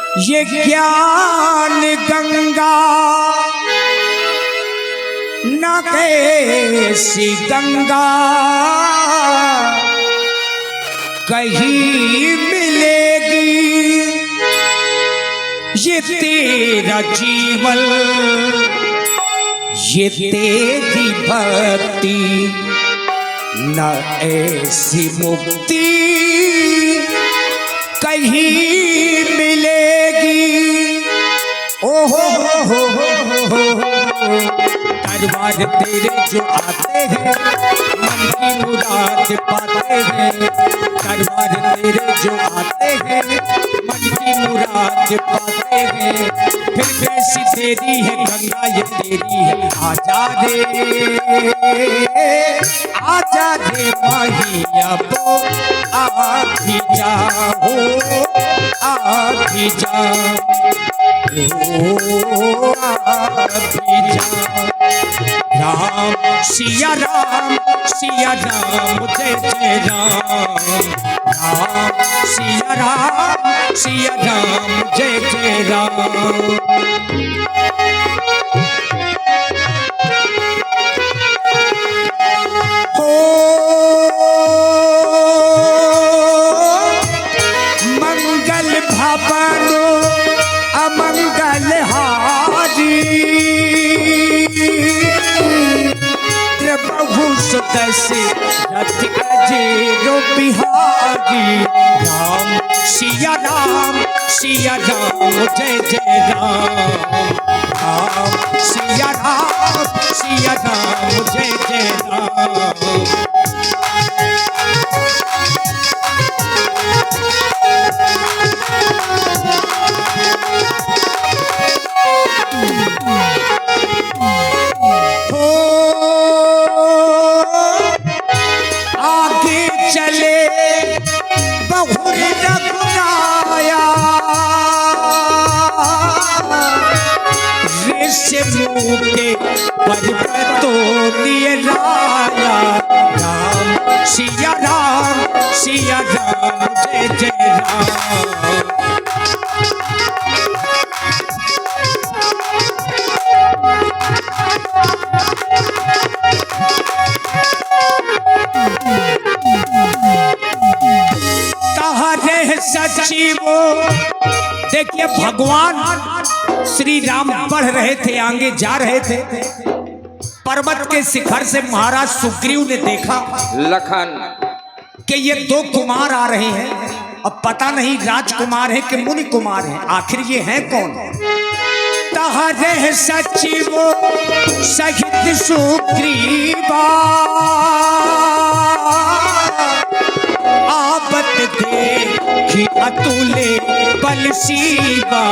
ये ज्ञान गंगा न कैसी गंगा कहीं मिलेगी। ये तेरा जीवन, ये तेरी भक्ति, न ऐसी मुक्ति कहीं मिलेगी। ओ हो दरबार तेरे जो आते हैं मन की मुराद पाते हैं। दरबार तेरे जो आते हैं मन की मुराद पाते हैं। फिर कैसी तेरी है गंगा ये तेरी है। आजा रे माहिया वो आधी जा हो आधी जा ओ आधी जा। राम सिया राम जय जय राम। राम सिया राम जय जय राम। मंगल भवनो अमंगल हारी प्रभु सदस्य रथ अजेरो बिहारी। राम सिया राम जय जय राम। राम सिया राम जय जय राम। पर्वतों दिए राया। राम सिया राम जय जय राम। तारे सचिवो देखिए भगवान श्री राम बढ़ रहे थे, आगे जा रहे थे। पर्वत के शिखर से महाराज सुग्रीव ने देखा लखन कि ये दो कुमार आ रहे हैं। अब पता नहीं राजकुमार है कि मुनि कुमार है, आखिर ये हैं कौन। तारे सचिवो सहित सुग्रीवा आपत देखी अतुले बल सीवा।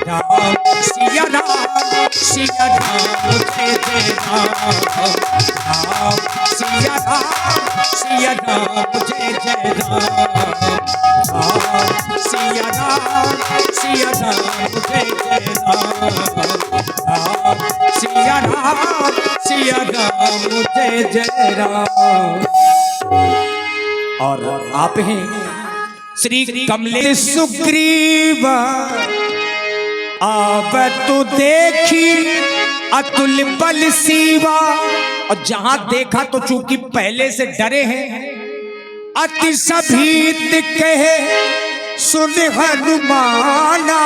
राम सिया राम जय जय राम। राम सिया राम जय जय राम। राम सिया राम जय जय राम। राम सिया राम जय जय राम। और आप हैं श्री कमले सुग्रीव आवतु देखी अतुल बल सीवा। और जहां देखा तो चूंकि पहले से डरे हैं अति सभीत कहे सुन हनुमाना।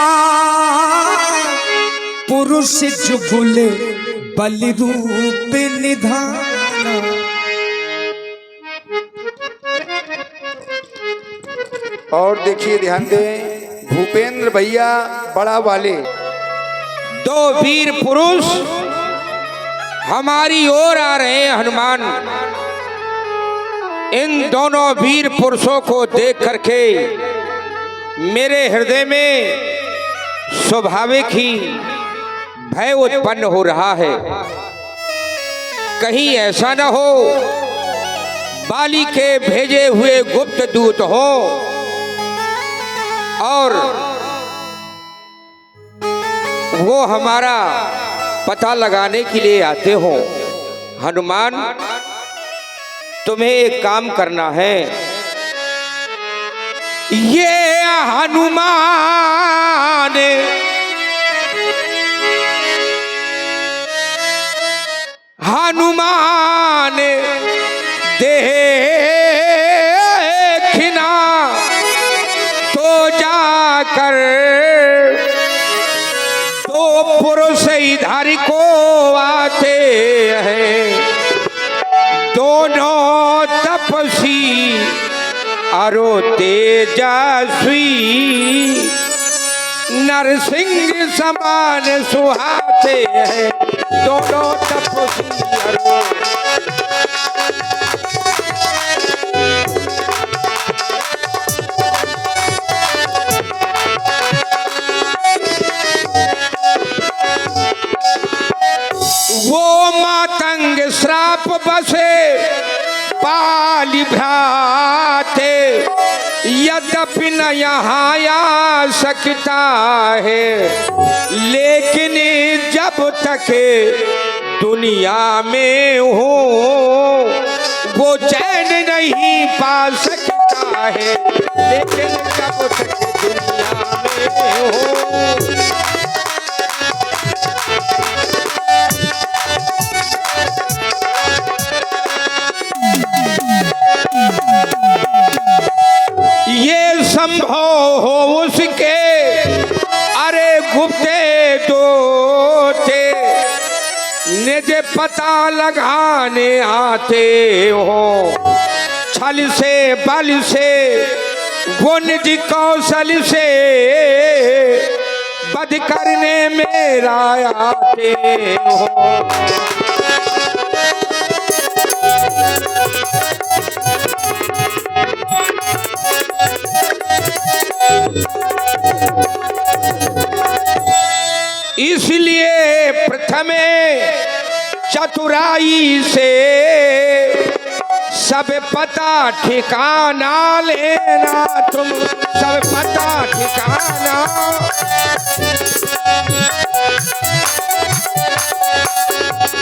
पुरुष जुगुल बल रूप निधाना। और देखिए ध्यान दें भूपेंद्र भैया बड़ा वाले दो वीर पुरुष हमारी ओर आ रहे हैं। हनुमान इन दोनों वीर पुरुषों को देख करके मेरे हृदय में स्वाभाविक ही भय उत्पन्न हो रहा है। कहीं ऐसा न हो बाली के भेजे हुए गुप्त दूत हो और वो हमारा पता लगाने के लिए आते हो। हनुमान तुम्हें एक काम करना है। ये हनुमान कर दो पुरुष इधर को आते हैं, दोनों तपसी अरो तेजस्वी, नरसिंह समान सुहाते हैं, दोनों तपसी अरो। वो मातंग श्राप बसे पाली भ्राते, यद्यपि न यहाँ आ सकता है, लेकिन जब तक दुनिया में हो वो चैन नहीं पा सकता है, लेकिन जब तक दुनिया में हो। ये संभव हो उसके अरे गुप्ते दोते, निज पता लगाने आते हो, छल से बल से वो निज कौशल से वध करने मेरा आते हो। इसलिए प्रथमे चतुराई से सब पता ठिकाना लेना, तुम सब पता ठिकाना।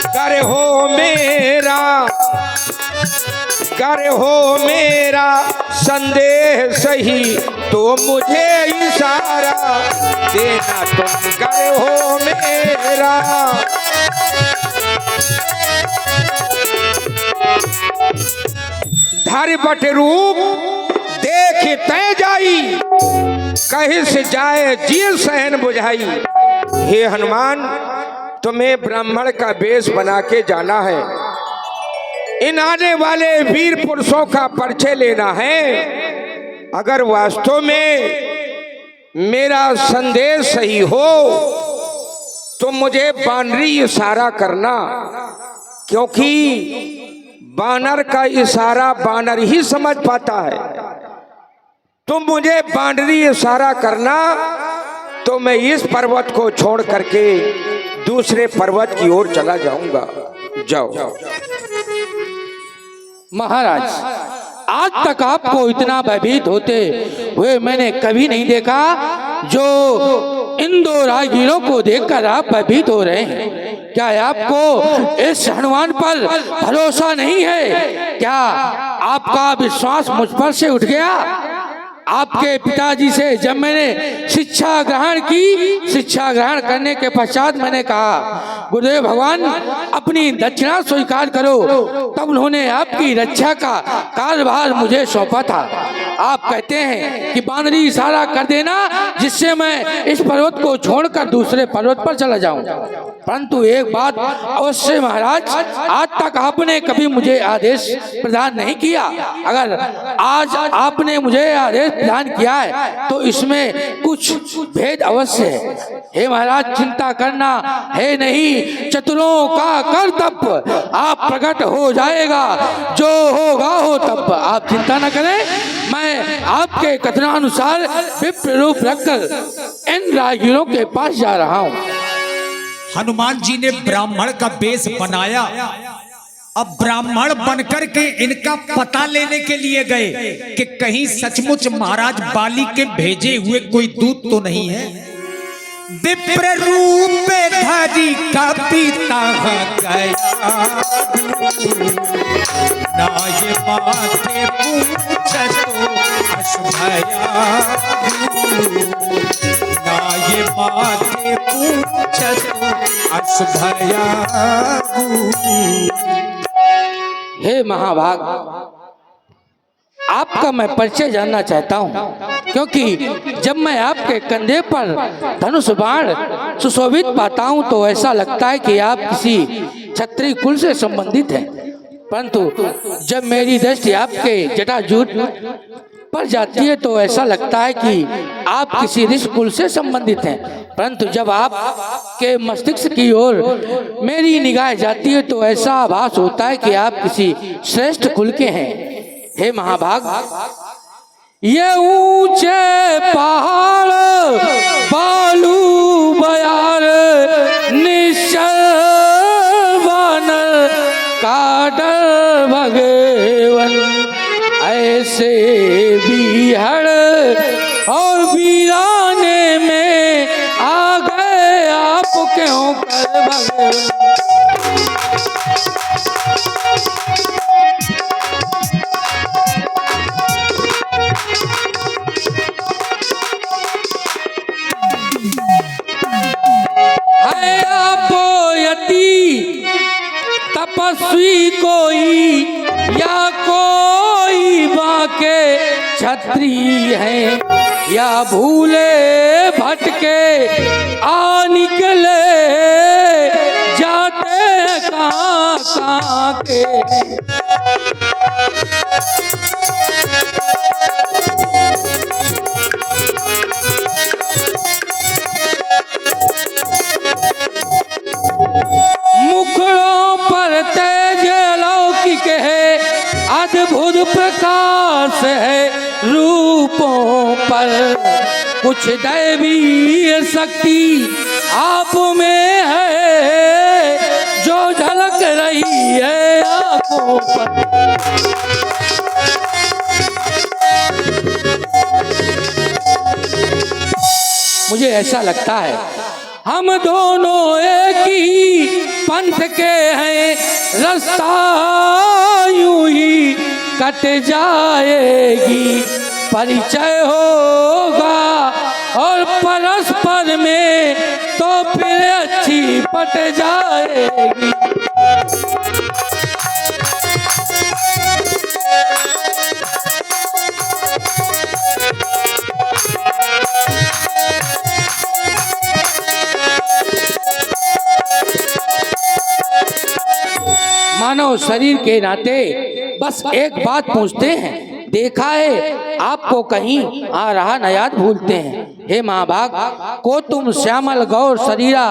कर हो मेरा, कर हो मेरा संदेह सही, तो मुझे इशारा देना, तुम कर हो मेरा। धर बट रूप देख तय जाई, कहीं से जाए जी सहन बुझाई। हे हनुमान, तुम्हें ब्राह्मण का वेश बना के जाना है, इन आने वाले वीर पुरुषों का परिचय लेना है। अगर वास्तव में मेरा संदेश सही हो तो मुझे बानरी इशारा करना, क्योंकि बानर का इशारा बानर ही समझ पाता है। तुम मुझे बानरी इशारा करना तो मैं इस पर्वत को छोड़ करके दूसरे पर्वत की ओर चला जाऊंगा। जाओ। महाराज, आज तक आपको इतना भयभीत होते हुए मैंने कभी नहीं देखा जो इन दो राजवीरों को देखकर आप भयभीत हो रहे हैं। क्या आपको इस हनुमान पर भरोसा नहीं है? क्या आपका विश्वास मुझ पर से उठ गया? आपके पिताजी से जब मैंने शिक्षा ग्रहण की, शिक्षा ग्रहण करने के पश्चात मैंने कहा गुरुदेव भगवान अपनी दक्षिणा स्वीकार करो, तब उन्होंने आपकी रक्षा का कार्यभार मुझे सौंपा था। आप कहते हैं कि बानरी इशारा कर देना जिससे मैं इस पर्वत को छोड़कर दूसरे पर्वत पर चला जाऊं। परंतु एक बात अवश्य महाराज, आज तक आपने कभी मुझे आदेश प्रदान नहीं किया। अगर आज आपने मुझे आदेश प्रदान किया है तो इसमें कुछ भेद अवश्य है। हे महाराज, चिंता करना है नहीं, चतुरों का कर्तव्य आप प्रकट हो जाएगा, जो होगा हो तब। आप चिंता न करें, मैं आपके कथनानुसार विप्र रूप रखकर इन राजवीरों के पास जा रहा हूँ। हनुमान जी ने ब्राह्मण का वेश बनाया। अब ब्राह्मण बनकर के इनका पता लेने के लिए गए कि कहीं सचमुच महाराज बाली के भेजे हुए कोई दूत तो नहीं है। विप्र रूप धारी का पिता गया, ना ये बातें पूछो अशुभया, ना ये बातें पूछो अशुभया। हे महाभाग, आपका मैं परिचय जानना चाहता हूँ। क्योंकि जब मैं आपके कंधे पर धनुष बाण सुशोभित पाता हूँ तो ऐसा लगता है कि आप किसी क्षत्रिय कुल से संबंधित हैं। परंतु जब मेरी दृष्टि आपके जटाजूट पर जाती है तो ऐसा लगता है कि आप किसी ऋषि कुल से संबंधित हैं। परंतु जब आप के मस्तिष्क की ओर मेरी निगाह जाती है तो ऐसा आभास होता है कि आप किसी श्रेष्ठ कुल के हैं। हे महाभाग, ये ऊंचे पहाड़ बालू बयार निश्चल वानर का डर भगवन, ऐसे बीहड़ और वीराने में आ गए आप क्यों कर भगवन। तपस्वी कोई या कोई बाके क्षत्रिय है या भूले भटके आ निकले जाते कहाँ कहाँ के। मुखड़ों पर तेज लौकिक है, अद्भुत प्रकाश है रूपों पर, कुछ दैवी शक्ति आप में है जो झलक रही है आंखों पर। मुझे ऐसा लगता है हम दोनों एक ही पंथ के हैं, रास्ता यूं ही कट जाएगी, परिचय होगा और परस्पर में तो फिर अच्छी पट जाएगी। मानव शरीर के नाते बस एक बात पूछते हैं, देखा है आपको कहीं आ रहा न याद भूलते हैं। हे महाभाग, को तुम श्यामल गौर शरीरा,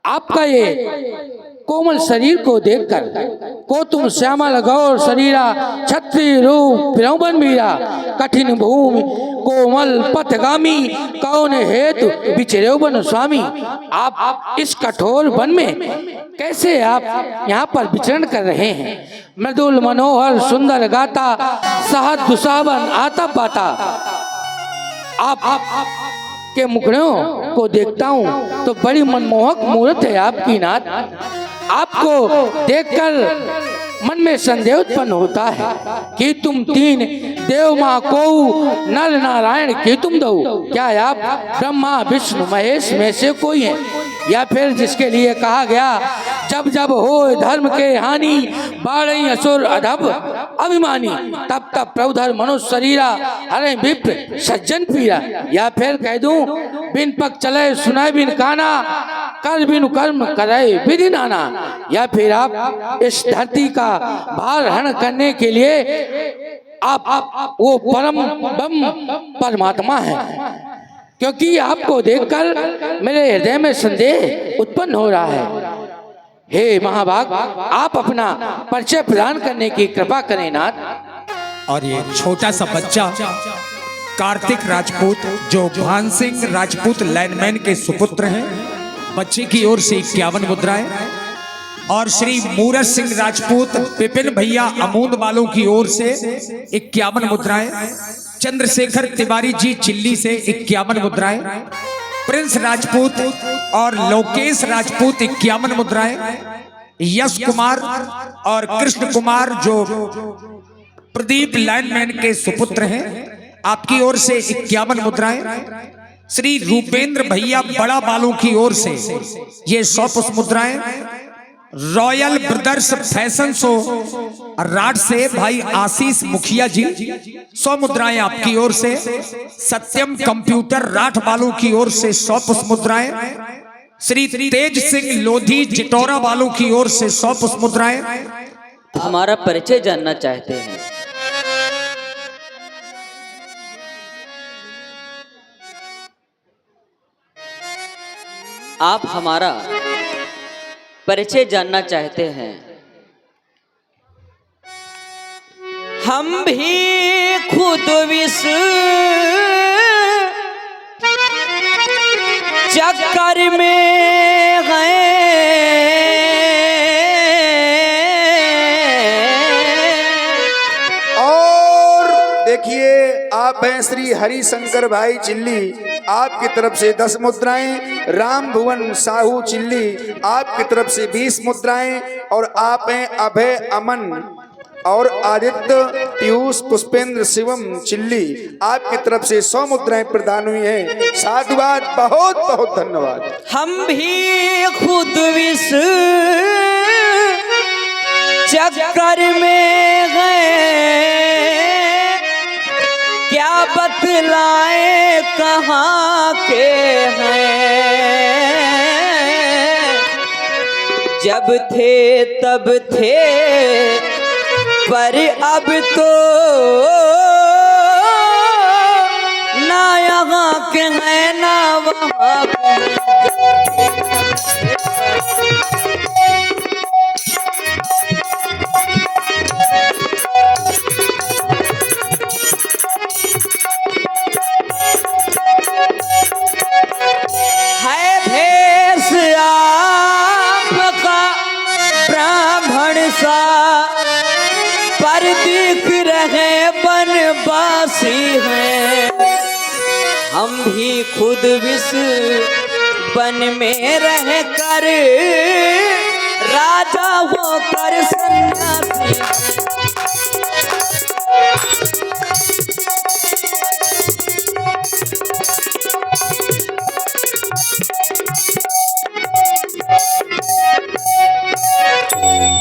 आपका ये कोमल शरीर को देखकर को तुम श्यामल गौर शरीरा, क्षत्रिय रूप विरौवन मीरा, कठिन भूमि कोमल पथगामी, कौन हेतु बिचरे बन स्वामी। आप इस कठोर वन में कैसे आप यहाँ पर विचरण कर रहे हैं। मृदुल मनोहर सुंदर गाता, सहज दुसावन आता पाता, आप के मुखड़ों को देखता हूँ तो बड़ी मनमोहक मूर्त है आपकी नाथ। आपको देखकर मन में संदेह उत्पन्न होता है कि तुम तीन देव माँ को नर नारायण के तुम दो, क्या आप ब्रह्मा विष्णु महेश में से कोई हैं, या फिर जिसके लिए कहा गया जब जब हो धर्म के हानि, बाढ़ई असुर अधब अभिमानी, तब तब प्रभुधर मनुष्य शरीरा, हरे विप्र सज्जन पीरा। या फिर कह दूं बिन पक चले सुनाए बिन काना, कर बिन कर्म करे विधि नाना। या फिर आप इस धरती का भार हरण करने के लिए आप वो परम ब्रह्म परमात्मा है, क्योंकि आपको देखकर मेरे हृदय में संदेह उत्पन्न हो रहा है। हे महाभाग, आप अपना परिचय प्रदान करने की कृपा करें नाथ। और ये छोटा सा बच्चा कार्तिक राजपूत, जो भान सिंह राजपूत लाइनमैन के सुपुत्र हैं, बच्चे की ओर से 51 मुद्राएं, और श्री मूरत सिंह राजपूत विपिन भैया अमूद वालों की ओर से 51 मुद्राएं, चंद्रशेखर तिवारी जी चिल्ली से 51 मुद्राएं, प्रिंस राजपूत और लोकेश राजपूत 51 मुद्राएं, यश कुमार और कृष्ण कुमार जो प्रदीप लाइनमैन के सुपुत्र हैं, आपकी ओर से 51 मुद्राएं, श्री रूपेंद्र भैया बड़ा बालों की ओर से ये 100 पुष्प मुद्राएं, royal brothers fashion show rot से भाई आशीष मुखिया जी 100 मुद्राएं आपकी ओर से। सत्यम कंप्यूटर राठ वालों की ओर से 100 पुष्प मुद्राएं। श्री तेज सिंह लोधी जिटौरा वालों की ओर से 100 पुष्प मुद्राएं। हमारा परिचय जानना चाहते हैं। आप हमारा परिचय जानना चाहते हैं। हम भी खुद विष चक्कर में देखिए आप हैं श्री हरिशंकर भाई चिल्ली, आपकी तरफ से 10 मुद्राएं। राम भुवन साहू चिल्ली, आपकी तरफ से 20 मुद्राएं। और आप हैं अभय अमन और आदित्य पीयूष पुष्पेंद्र शिवम चिल्ली, आपकी तरफ से 100 मुद्राएं प्रदान हुई हैं। साधुवाद, बहुत बहुत धन्यवाद। हम भी खुद विष चक्कर में गए, क्या बतलाए कहाँ के हैं। जब थे तब थे पर अब तो ना यहाँ के हैं ना वहाँ के है भेष आपका ब्राह्मण सा, पर दिख रहे बनवासी हैं। हम भी खुद विष वन में रह कर राजा होकर सन्यासी।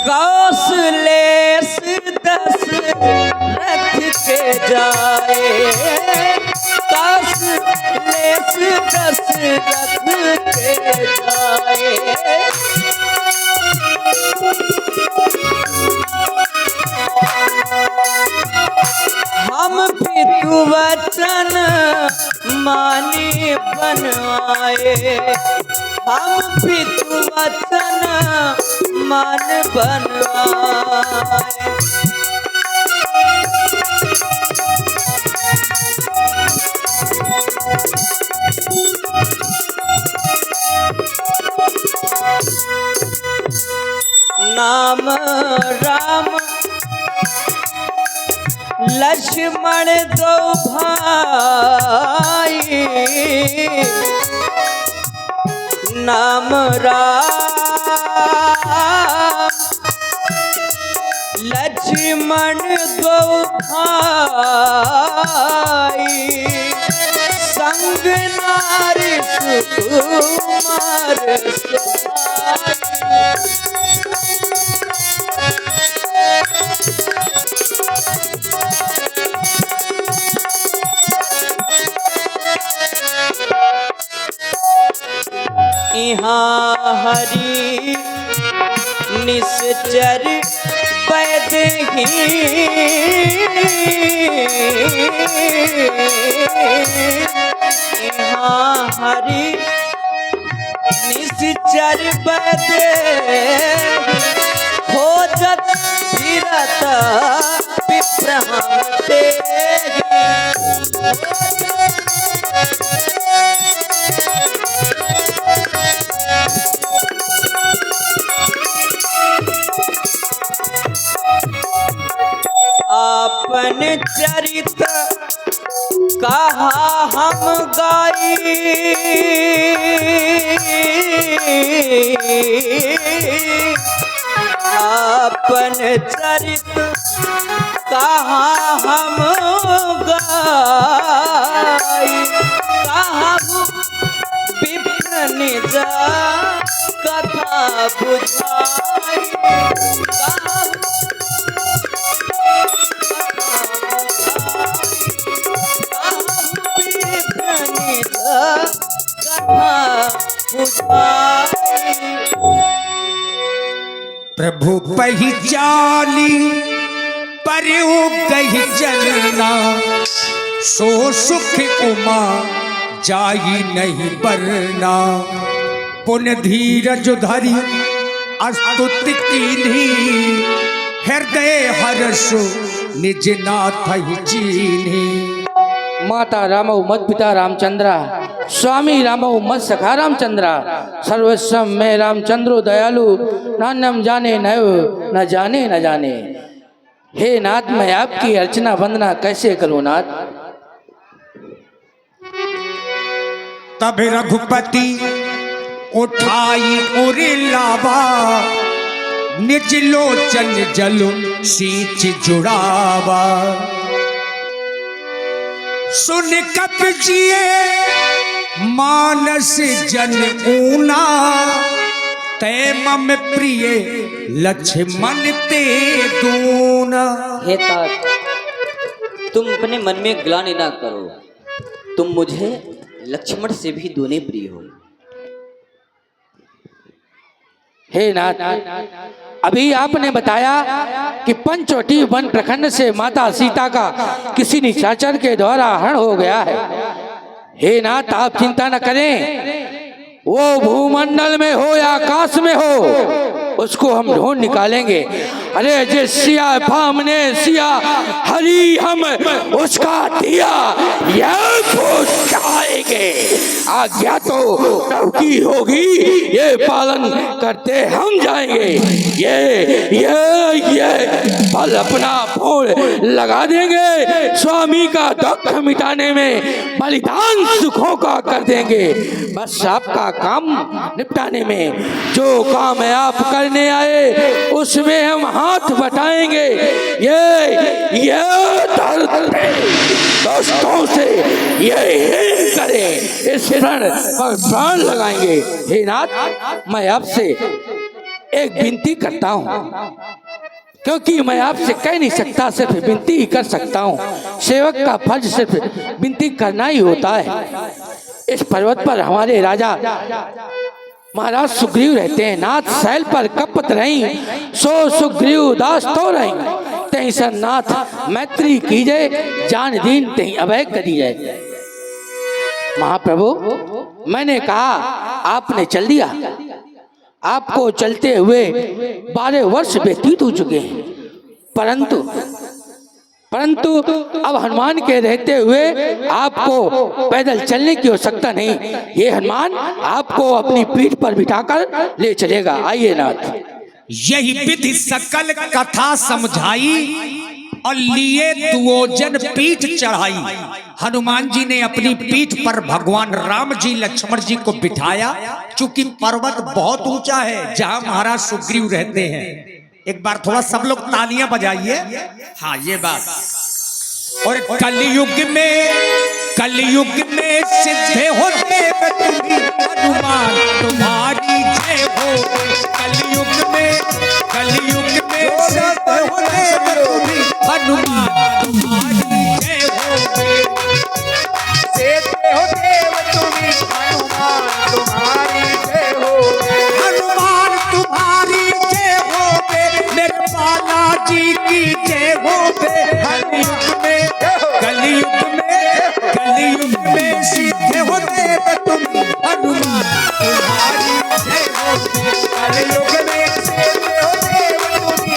कौशलेश 10 रथ के जाए, कौशलेश 10 रथ के जाए। हम पितु वचन मानी बनवाए, हम पितु वचन मान बनवाए। नाम राम लक्ष्मण दो भाई, नाम राम लक्ष्मण दो भाई, संग नारी सुकुमार यहाँ हरि निश्चर वैद ही, यहाँ हरि निश्चर वैद खोजत फिरत विभ्रम तेहि। आपन चरित कहा हम गाई, आपन चरित कहा हम गाई। कहा विप्र निज कथा बुझाई प्रभु पहचानी परु गही जनना सो सुख उमा जाई नहीं बरना पुन धीरज धरी अस्तुति कीन्ही हृदय हर्षो निज नाथ चीन्ही। माता रामौ मत पिता रामचंद्रा, स्वामी रामौ मत सखा रामचंद्रा, सर्वस्वम में रामचंद्रो दयालु, नान्यम जाने न जाने न जाने। हे नाथ, मैं आपकी अर्चना वंदना कैसे करूं नाथ। तब रघुपति उठाई उरे लावा, निज लोचन जलु सींच जुड़ावा। सुन कप जिए मानस जन ऊना, तै मम प्रिय लक्ष्मण ते दूना। हे तात, तुम अपने मन में ग्लानि ना करो, तुम मुझे लक्ष्मण से भी दूने प्रिय हो। हे नाथ, अभी आपने बताया कि पंचवटी वन प्रखंड से माता सीता का किसी निशाचर के द्वारा हरण हो गया है। हे नाथ, आप चिंता न करें, वो भूमंडल में हो या आकाश में हो, उसको हम ढूंढ निकालेंगे। अरे जे सिया फामने सिया हरी हम उसका दिया, यह जाएंगे। आज्ञा तो प्रभु की होगी, ये पालन करते हम जाएंगे। ये बल अपना फोड़ लगा देंगे, स्वामी का दुख मिटाने में बलिदान सुखों का कर देंगे। बस आपका काम निपटाने में, जो काम है आप करने आए उसमें हम हाथ बटाएंगे। ये दर्द दोस्तों से ये करें, इस प्रण पर प्राण लगाएंगे। हे नाथ, मैं आपसे एक विनती करता हूँ, क्योंकि मैं आपसे कह नहीं सकता, सिर्फ विनती ही कर सकता हूँ। सेवक का फर्ज सिर्फ विनती करना ही होता है। इस पर्वत पर हमारे राजा महाराज सुग्रीव रहते हैं। नाथ शैल पर कपत रही, सो सुग्रीव दास तो रही। तही सर नाथ मैत्री कीजिए, जान दीन तही अभय करी जाए। महाप्रभु, मैंने कहा आपने चल दिया, आपको चलते हुए 12 वर्ष व्यतीत हो चुके हैं, परंतु अब हनुमान के रहते हुए आपको पैदल चलने की आवश्यकता नहीं। ये हनुमान आपको अपनी पीठ पर बिठाकर ले चलेगा। आइए नाथ। यही विधि सकल कथा समझाई और लिए दुओजन पीठ चढ़ाई। हनुमान जी ने अपनी पीठ पर भगवान राम जी लक्ष्मण जी को बिठाया। चूंकि पर्वत बहुत ऊंचा है जहां महाराज सुग्रीव रहते हैं। एक बार थोड़ा सब लोग तालियां बजाइए। हाँ, ये बात। और कलयुग में सिद्ध हो देव तुम्ही, हनुमान तुम्हारी जय हो। कलयुग में सिद्ध हो देव तुम्ही, हनुमान तुम्हारी जय हो। सिद्ध हो देव तुम्ही, हनुमान तुम्हारी जय हो। हनुमान तुम्हारी जय हो बे, मेरे बालाजी की जय हो बे। कलयुग में सिद्ध हो देव तुम्ही, हनुमान तुम्हारी जय हो बे। कलयुग में सिद्ध हो देव तुम्ही,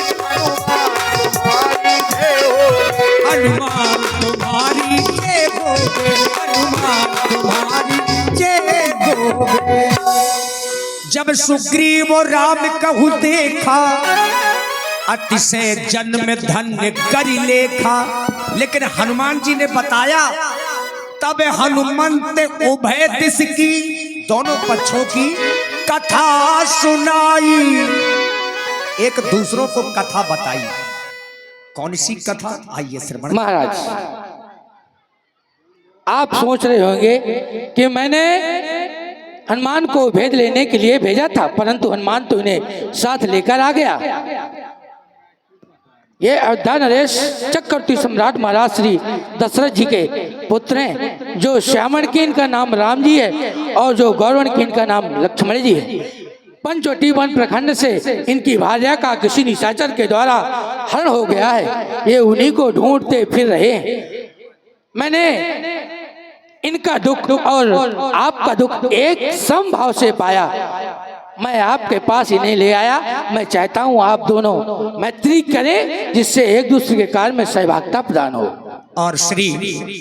हनुमान तुम्हारी जय हो। हनुमान तुम्हारी जय हो बे। जब सुग्रीव और राम कहु देखा, अतिशय जन्म धन्य करि लेखा। लेकिन हनुमान जी ने बताया, तब हनुमंत उभय दिश की, दोनों पक्षों की कथा सुनाई। एक दूसरों को कथा बताई। कौन सी कथा? आइए श्रवण। महाराज, आप सोच रहे होंगे कि मैंने हनुमान को भेद लेने के लिए भेजा था, परंतु हनुमान तो इन्हें साथ लेकर आ गया। ये अयोध्या नरेश चक्रवर्ती सम्राट महाराज श्री दशरथ जी के पुत्र हैं, जो श्यामण की इनका नाम राम जी है और जो गौरवन की इनका नाम लक्ष्मण जी है। पंचवटी वन प्रखंड से इनकी भार्या का किसी निशाचर के द्वारा हरण हो गया है, ये उन्हीं को ढूंढते फिर रहे हैं। मैंने इनका दुख और आपका दुख एक समभाव से पाया, मैं आपके पास इन्हें ले आया। मैं चाहता हूं आप दोनों मैत्री करें, जिससे एक दूसरे के कार्य में सहभागिता प्रदान हो। और श्री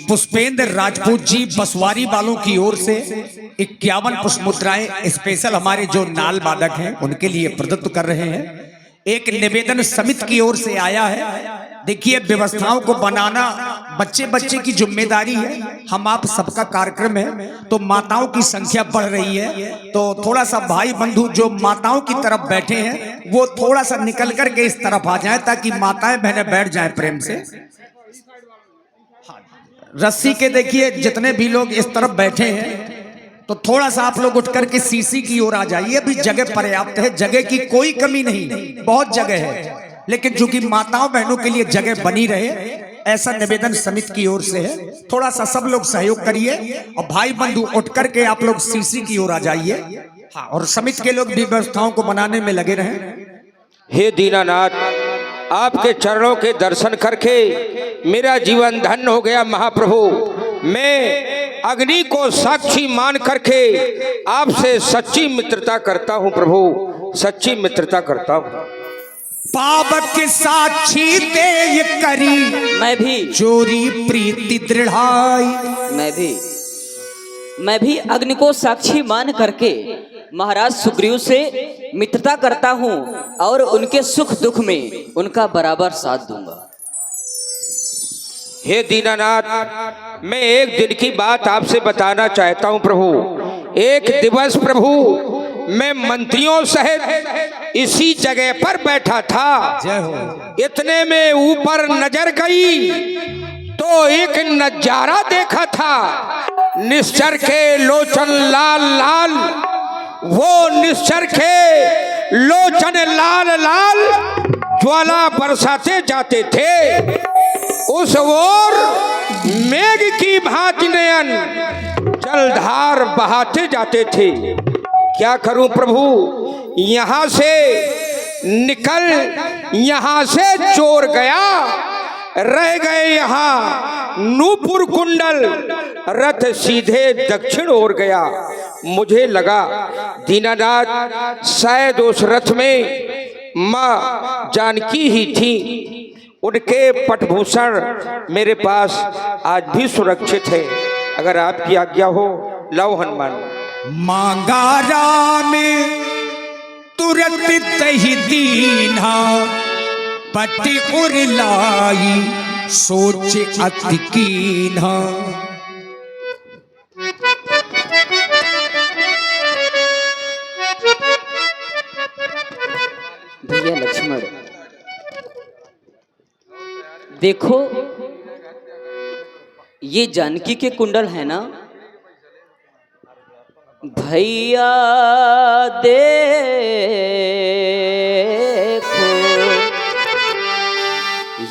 पुष्पेंद्र राजपूत जी बसवारी वालों की ओर से 51 पुष्प मुद्राएं स्पेशल हमारे जो नाल वादक हैं उनके लिए प्रदत्त कर रहे हैं। एक निवेदन समिति की ओर से आया है। देखिए, व्यवस्थाओं को बनाना बच्चे बच्चे की जिम्मेदारी है, हम आप सबका कार्यक्रम है। तो माताओं की संख्या बढ़ रही है, तो थोड़ा सा भाई बंधु जो माताओं की तरफ बैठे हैं वो थोड़ा सा निकल करके इस तरफ आ जाएं, ताकि माताएं बहनें बैठ जाएं प्रेम से। रस्सी के देखिए जितने भी लोग इस तरफ बैठे हैं, तो थोड़ा सा आप लोग उठ करके सीसी की ओर आ जाइए। अभी जगह पर्याप्त है, जगह की कोई कमी नहीं, बहुत जगह है, लेकिन चूंकि माताओं बहनों के लिए जगह बनी रहे, ऐसा निवेदन समिति की ओर से है। थोड़ा सा सब लोग सहयोग करिए और भाई बंधु उठ करके आप लोग सीसी की ओर आ जाइए। हाँ, और समिति के लोग भी व्यवस्थाओं को बनाने में लगे रहे। हे दीनानाथ, आपके चरणों के दर्शन करके मेरा जीवन धन्य हो गया महाप्रभु। मैं अग्नि को साक्षी मान करके आपसे सच्ची मित्रता करता हूँ प्रभु, सच्ची मित्रता करता हूँ। पावक साक्षी ते करी मैं भी चोरी प्रीति दृढ़ाई। मैं भी अग्नि को साक्षी मान करके महाराज सुग्रीव से मित्रता करता हूँ और उनके सुख दुख में उनका बराबर साथ दूंगा। हे दीनानाथ, मैं एक दिन की बात आपसे बताना चाहता हूँ प्रभु। एक दिवस प्रभु मैं मंत्रियों सहित इसी जगह पर बैठा था। इतने में ऊपर नजर गई तो एक नजारा देखा था। निश्चर के लोचन लाल लाल, वो निश्चर के लोचन लाल लाल ज्वाला बरसाते जाते थे। उस ओर मेघ की भांति नयन जलधार बहाते जाते थे। क्या करूं प्रभु, यहाँ से निकल, यहाँ से चोर गया, रह गए यहाँ नूपुर कुंडल, रथ सीधे दक्षिण ओर गया। मुझे लगा दीनानाथ शायद उस रथ में माँ जानकी ही थी, उनके पटभूषण मेरे पास आज भी सुरक्षित है। अगर आपकी आज्ञा हो, लाओ हनुमान। मांगा राम तुरंत तही दीना, पट्टी उर लाई सोच अति कीन्हा। भैया लक्ष्मण, देखो ये जानकी के कुंडल है ना भैया, देखो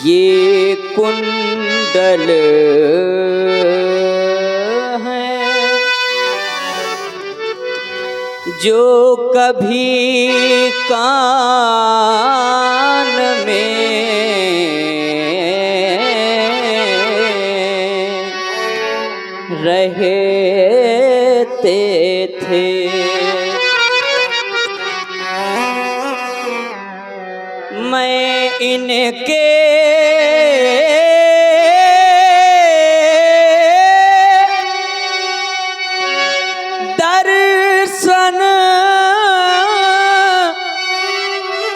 ये कुंडल है जो कभी कान में रहते थे। मैं इनके दर्शन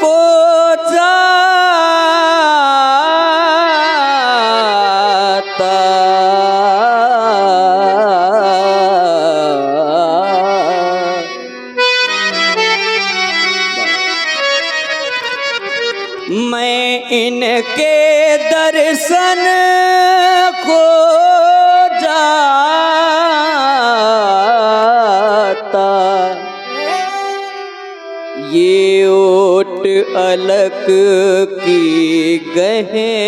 को जाता मैं इनके दर्शन को जाता जाता, ये ओट अलग की गहे